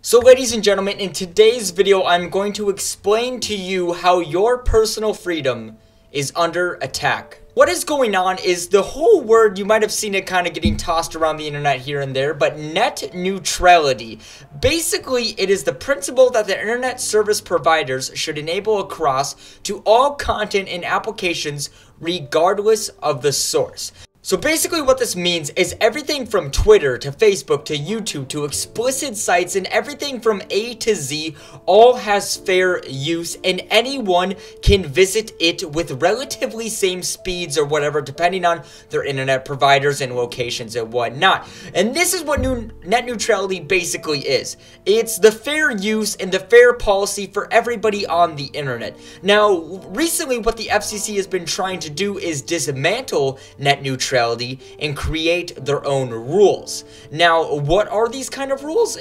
So ladies and gentlemen, in today's video, I'm going to explain to you how your personal freedom is under attack. What is going on is the whole word, you might have seen it kind of getting tossed around the internet here and there, but net neutrality. Basically, it is the principle that the internet service providers should enable across to all content and applications regardless of the source. So basically what this means is everything from Twitter to Facebook to YouTube to explicit sites and everything from A to Z all has fair use, and anyone can visit it with relatively same speeds or whatever depending on their internet providers and locations and whatnot. And this is what net neutrality basically is. It's the fair use and the fair policy for everybody on the internet. Now recently what the FCC has been trying to do is dismantle net neutrality and create their own rules. Now, what are these kind of rules?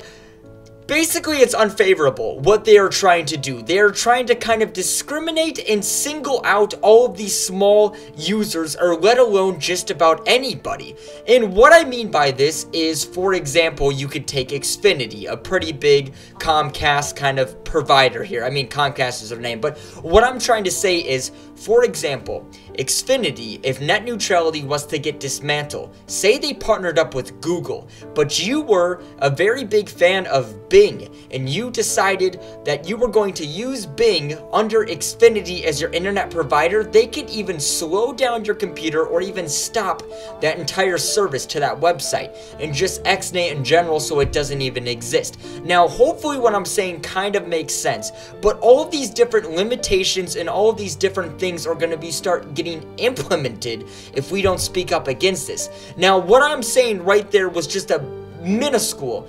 Basically, it's unfavorable what they are trying to do. They are trying to kind of discriminate and single out all of these small users, or let alone just about anybody. And what I mean by this is, for example, you could take Xfinity, a pretty big Comcast kind of provider here. I mean, Comcast is their name, but what I'm trying to say is, for example, Xfinity, if net neutrality was to get dismantled, say they partnered up with Google, but you were a very big fan of Bing, and you decided that you were going to use Bing under Xfinity as your internet provider, they could even slow down your computer or even stop that entire service to that website and just Xnay in general so it doesn't even exist. Now, hopefully what I'm saying kind of makes sense, but all of these different limitations and all of these different things are going to start getting implemented if we don't speak up against this. Now, what I'm saying right there was just a minuscule,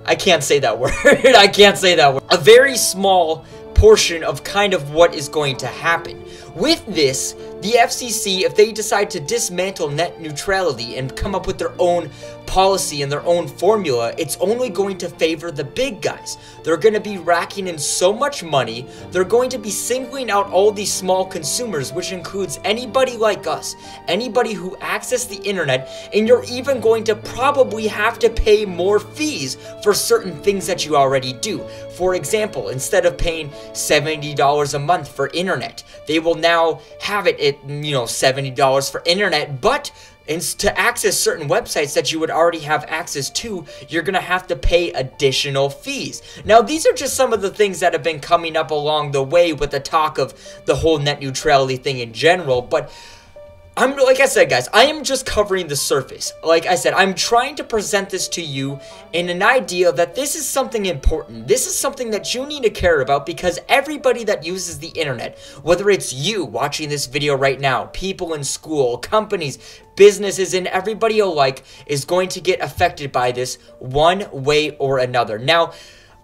I can't say that word, a very small portion of kind of what is going to happen. With this, the FCC, if they decide to dismantle net neutrality and come up with their own policy and their own formula, it's only going to favor the big guys. They're going to be racking in so much money. They're going to be singling out all these small consumers, which includes anybody like us, anybody who access the internet, and you're even going to probably have to pay more fees for certain things that you already do. For example, instead of paying $70 a month for internet, they will now have it at, $70 for internet, but to access certain websites that you would already have access to, you're going to have to pay additional fees. Now, these are just some of the things that have been coming up along the way with the talk of the whole net neutrality thing in general, but like I said, guys, I am just covering the surface. Like I said, I'm trying to present this to you in an idea that this is something important. This is something that you need to care about, because everybody that uses the internet, whether it's you watching this video right now, people in school, companies, businesses, and everybody alike, is going to get affected by this one way or another. Now,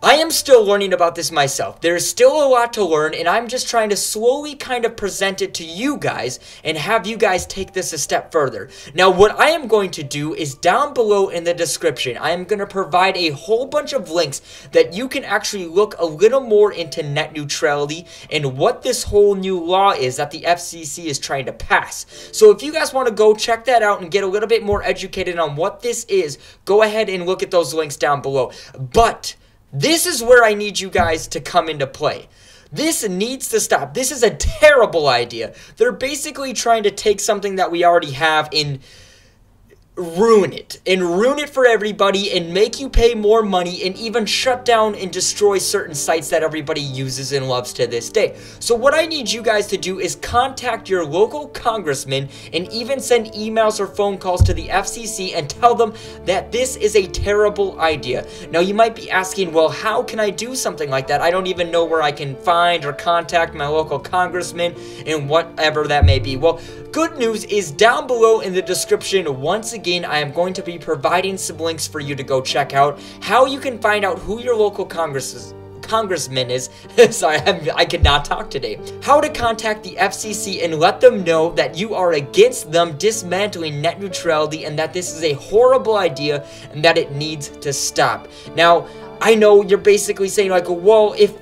I am still learning about this myself. There's still a lot to learn, and I'm just trying to slowly kind of present it to you guys and have you guys take this a step further. Now, what I am going to do is down below in the description, I am going to provide a whole bunch of links that you can actually look a little more into net neutrality and what this whole new law is that the FCC is trying to pass. So if you guys want to go check that out and get a little bit more educated on what this is, go ahead and look at those links down below. But this is where I need you guys to come into play. This needs to stop. This is a terrible idea. They're basically trying to take something that we already have and ruin it for everybody and make you pay more money and even shut down and destroy certain sites that everybody uses and loves to this day. So what I need you guys to do is contact your local congressman and even send emails or phone calls to the FCC and tell them that this is a terrible idea. Now, you might be asking, well, how can I do something like that? I don't even know where I can find or contact my local congressman and whatever that may be. Well, good news is down below in the description, once again, I am going to be providing some links for you to go check out how you can find out who your local congressman is. Sorry, I could not talk today. How to contact the FCC and let them know that you are against them dismantling net neutrality and that this is a horrible idea and that it needs to stop. Now, I know you're basically saying like, well, if,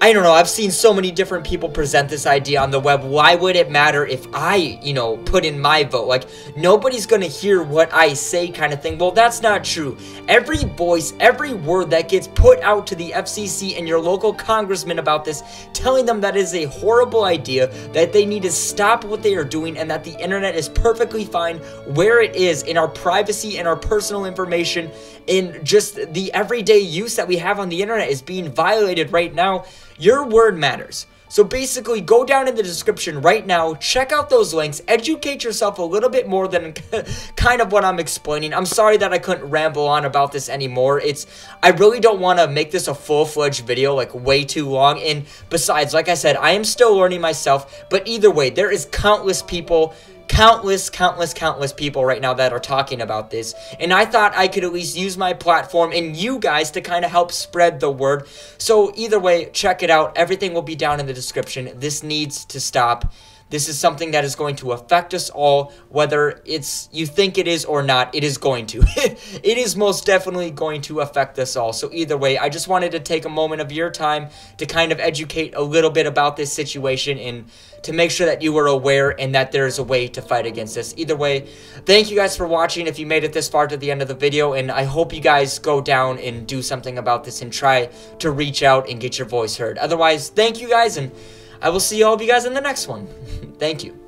I don't know, I've seen so many different people present this idea on the web. Why would it matter if I, you know, put in my vote? Like, nobody's gonna hear what I say kind of thing. Well, that's not true. Every voice, every word that gets put out to the FCC and your local congressman about this, telling them that is a horrible idea, that they need to stop what they are doing, and that the internet is perfectly fine where it is in our privacy and our personal information, in just the everyday use that we have on the internet is being violated right now. Your word matters. So basically, go down in the description right now, check out those links, educate yourself a little bit more than kind of what I'm explaining. I'm sorry that I couldn't ramble on about this anymore. I really don't want to make this a full-fledged video, like way too long. And besides, like I said, I am still learning myself. But either way, there is countless people, countless people right now that are talking about this, and I thought I could at least use my platform and you guys to kind of help spread the word. So either way, check it out. Everything will be down in the description. This needs to stop. This is something that is going to affect us all, whether you think it is or not. It is going to. It is most definitely going to affect us all. So either way, I just wanted to take a moment of your time to kind of educate a little bit about this situation and to make sure that you were aware and that there is a way to fight against this. Either way, thank you guys for watching if you made it this far to the end of the video, and I hope you guys go down and do something about this and try to reach out and get your voice heard. Otherwise, thank you guys, and I will see all of you guys in the next one. Thank you.